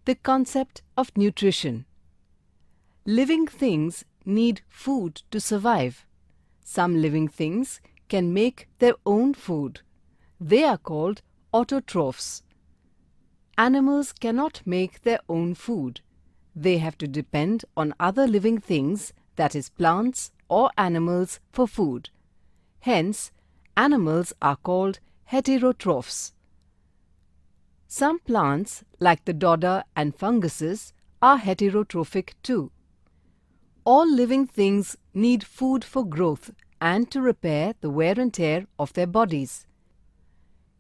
The concept of nutrition. Living things need food to survive. Some living things can make their own food. They are called autotrophs. Animals cannot make their own food. They have to depend on other living things, that is plants or animals, for food. Hence, animals are called heterotrophs. Some plants, like the dodder and funguses, are heterotrophic too. All living things need food for growth and to repair the wear and tear of their bodies.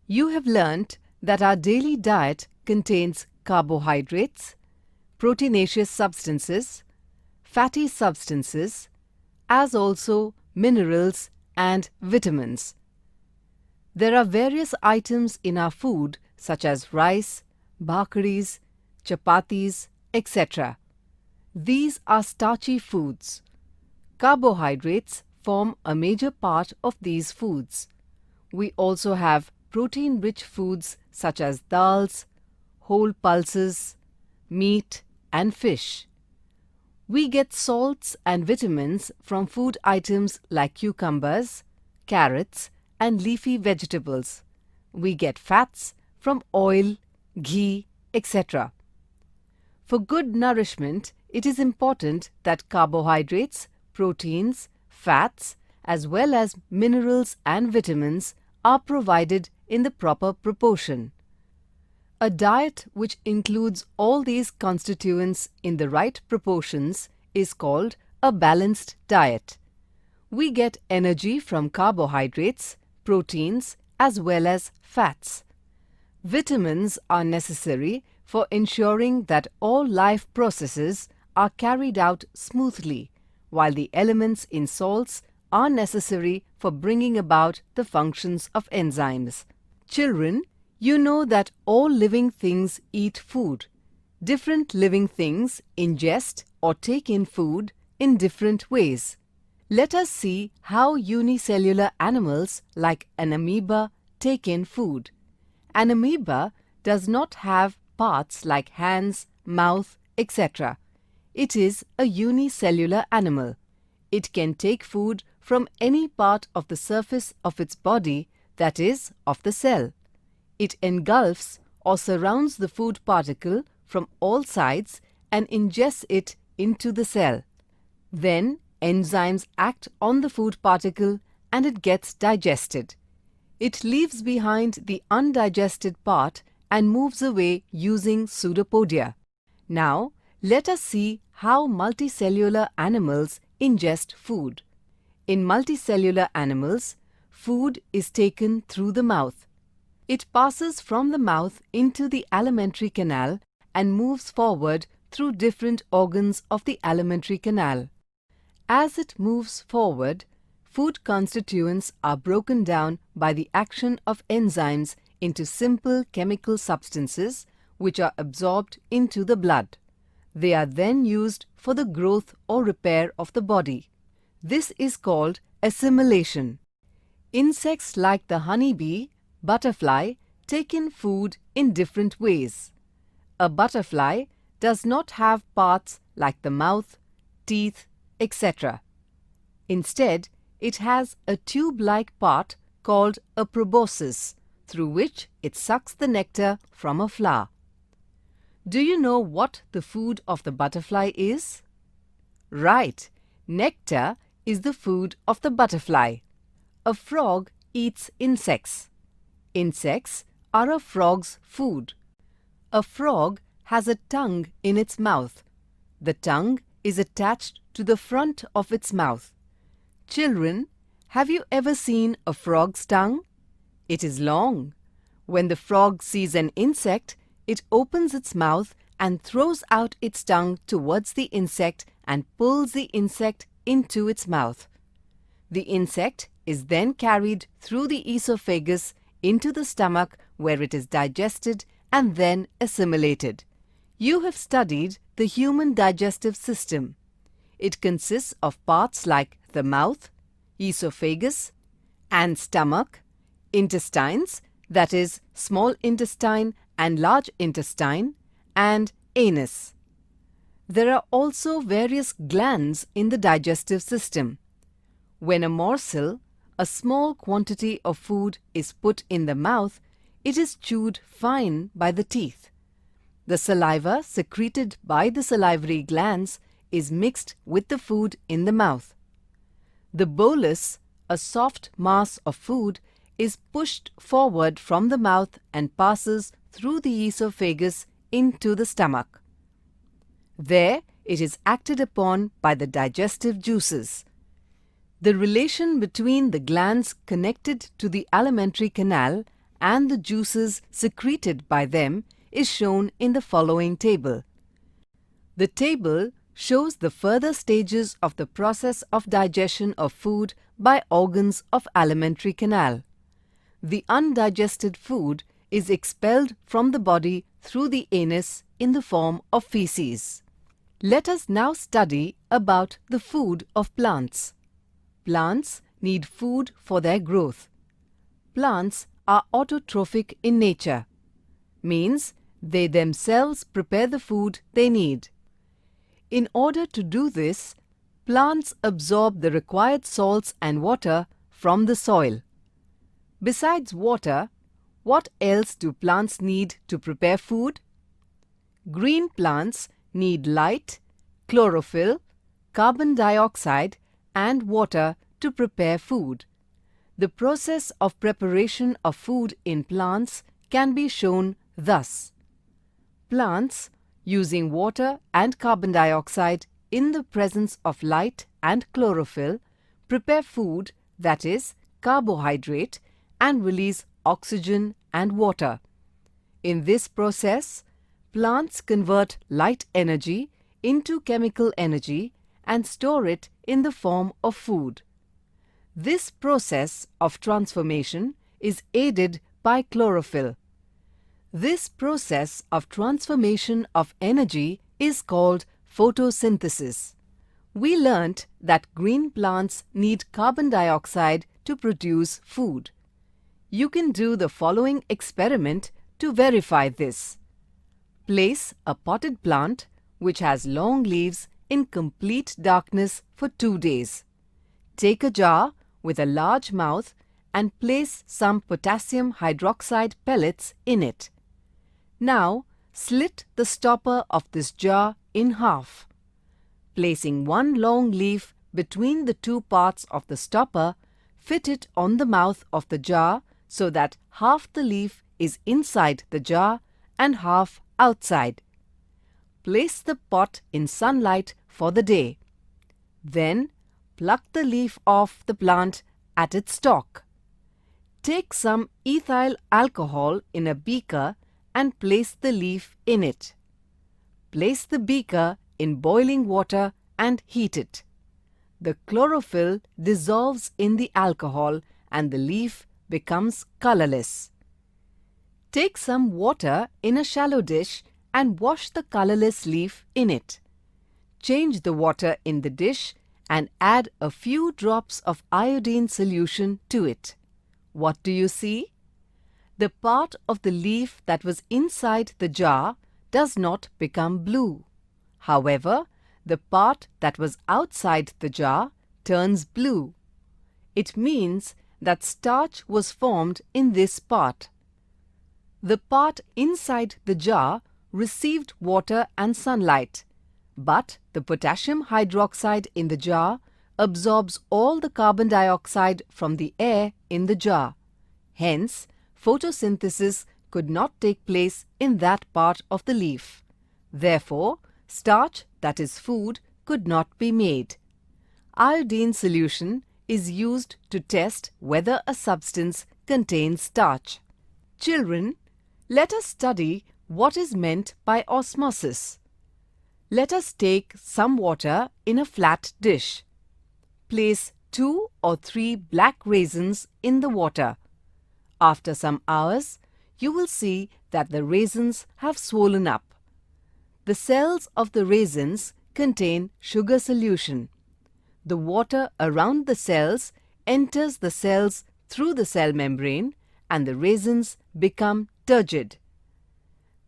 You have learnt that our daily diet contains carbohydrates, proteinaceous substances, fatty substances, as also minerals and vitamins. There are various items in our food such as rice, bhakaris, chapatis, etc. These are starchy foods. Carbohydrates form a major part of these foods. We also have protein-rich foods such as dals, whole pulses, meat and fish. We get salts and vitamins from food items like cucumbers, carrots and leafy vegetables. We get fats from oil, ghee, etc. For good nourishment, it is important that carbohydrates, proteins, fats, as well as minerals and vitamins are provided in the proper proportion. A diet which includes all these constituents in the right proportions is called a balanced diet. We get energy from carbohydrates, proteins, as well as fats. Vitamins are necessary for ensuring that all life processes are carried out smoothly, while the elements in salts are necessary for bringing about the functions of enzymes. Children, you know that all living things eat food. Different living things ingest or take in food in different ways. Let us see how unicellular animals like an amoeba take in food. An amoeba does not have parts like hands, mouth, etc. It is a unicellular animal. It can take food from any part of the surface of its body, that is, of the cell. It engulfs or surrounds the food particle from all sides and ingests it into the cell. Then enzymes act on the food particle and it gets digested. It leaves behind the undigested part and moves away using pseudopodia. Now, let us see how multicellular animals ingest food. In multicellular animals, food is taken through the mouth. It passes from the mouth into the alimentary canal and moves forward through different organs of the alimentary canal. As it moves forward, food constituents are broken down by the action of enzymes into simple chemical substances which are absorbed into the blood. They are then used for the growth or repair of the body. This is called assimilation. Insects like the honeybee, butterfly take in food in different ways. A butterfly does not have parts like the mouth, teeth, etc. Instead, it has a tube-like part called a proboscis, through which it sucks the nectar from a flower. Do you know what the food of the butterfly is? Right, nectar is the food of the butterfly. A frog eats insects. Insects are a frog's food. A frog has a tongue in its mouth. The tongue is attached to the front of its mouth. Children, have you ever seen a frog's tongue? It is long. When the frog sees an insect, it opens its mouth and throws out its tongue towards the insect and pulls the insect into its mouth. The insect is then carried through the esophagus into the stomach where it is digested and then assimilated. You have studied the human digestive system. It consists of parts like the mouth, esophagus, and stomach, intestines, that is, small intestine and large intestine, and anus. There are also various glands in the digestive system. When a morsel, a small quantity of food, is put in the mouth, it is chewed fine by the teeth. The saliva secreted by the salivary glands is mixed with the food in the mouth. The bolus, a soft mass of food, is pushed forward from the mouth and passes through the esophagus into the stomach. There it is acted upon by the digestive juices. The relation between the glands connected to the alimentary canal and the juices secreted by them is shown in the following table. The table shows the further stages of the process of digestion of food by organs of alimentary canal. The undigested food is expelled from the body through the anus in the form of feces. Let us now study about the food of plants. Plants need food for their growth. Plants are autotrophic in nature, means they themselves prepare the food they need. In order to do this, plants absorb the required salts and water from the soil. Besides water, what else do plants need to prepare food? Green plants need light, chlorophyll, carbon dioxide, and water to prepare food. The process of preparation of food in plants can be shown thus. Plants, using water and carbon dioxide in the presence of light and chlorophyll, prepare food, that is, carbohydrate, and release oxygen and water. In this process, plants convert light energy into chemical energy and store it in the form of food. This process of transformation is aided by chlorophyll. This process of transformation of energy is called photosynthesis. We learnt that green plants need carbon dioxide to produce food. You can do the following experiment to verify this. Place a potted plant which has long leaves in complete darkness for 2 days. Take a jar with a large mouth and place some potassium hydroxide pellets in it. Now slit the stopper of this jar in half. Placing one long leaf between the two parts of the stopper, fit it on the mouth of the jar so that half the leaf is inside the jar and half outside. Place the pot in sunlight for the day. Then pluck the leaf off the plant at its stalk. Take some ethyl alcohol in a beaker and place the leaf in it. Place the beaker in boiling water and heat it. The chlorophyll dissolves in the alcohol and the leaf becomes colorless. Take some water in a shallow dish and wash the colorless leaf in it. Change the water in the dish and add a few drops of iodine solution to it. What do you see? The part of the leaf that was inside the jar does not become blue. However, the part that was outside the jar turns blue. It means that starch was formed in this part. The part inside the jar received water and sunlight, but the potassium hydroxide in the jar absorbs all the carbon dioxide from the air in the jar. Hence, photosynthesis could not take place in that part of the leaf. Therefore, starch, that is food, could not be made. Iodine solution is used to test whether a substance contains starch. Children, let us study what is meant by osmosis. Let us take some water in a flat dish. Place 2 or 3 black raisins in the water. After some hours, you will see that the raisins have swollen up. The cells of the raisins contain sugar solution. The water around the cells enters the cells through the cell membrane and the raisins become turgid.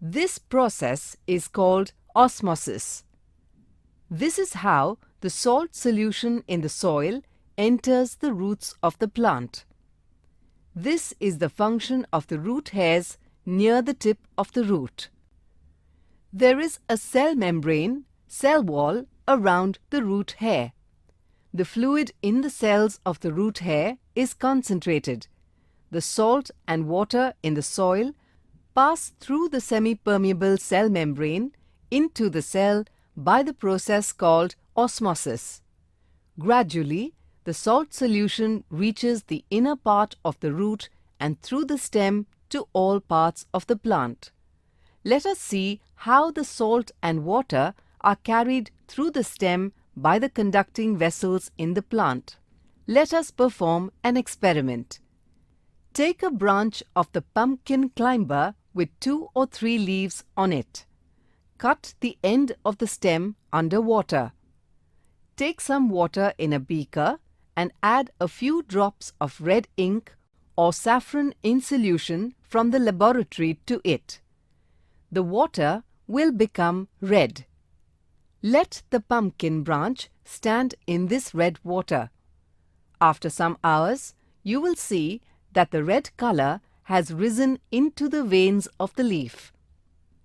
This process is called osmosis. This is how the salt solution in the soil enters the roots of the plant. This is the function of the root hairs near the tip of the root. There is a cell membrane, cell wall, around the root hair. The fluid in the cells of the root hair is concentrated. The salt and water in the soil pass through the semi-permeable cell membrane into the cell by the process called osmosis. Gradually, the salt solution reaches the inner part of the root and through the stem to all parts of the plant. Let us see how the salt and water are carried through the stem by the conducting vessels in the plant. Let us perform an experiment. Take a branch of the pumpkin climber with 2 or 3 leaves on it. Cut the end of the stem under water. Take some water in a beaker and add a few drops of red ink or saffron in solution from the laboratory to it. The water will become red. Let the pumpkin branch stand in this red water. After some hours, you will see that the red color has risen into the veins of the leaf.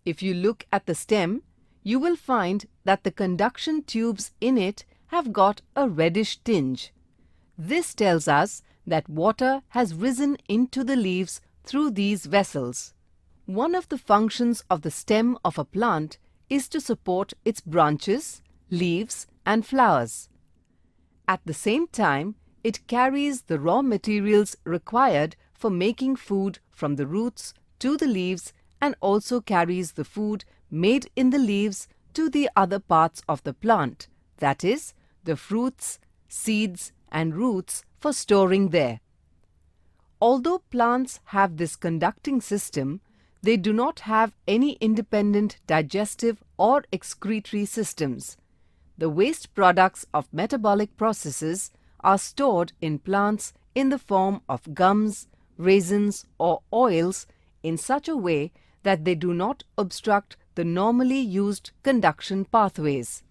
If you look at the stem, you will find that the conduction tubes in it have got a reddish tinge. This tells us that water has risen into the leaves through these vessels. One of the functions of the stem of a plant is to support its branches, leaves, and flowers. At the same time, it carries the raw materials required for making food from the roots to the leaves and also carries the food made in the leaves to the other parts of the plant, that is, the fruits, seeds, and roots for storing there. Although plants have this conducting system, they do not have any independent digestive or excretory systems. The waste products of metabolic processes are stored in plants in the form of gums, raisins, or oils in such a way that they do not obstruct the normally used conduction pathways.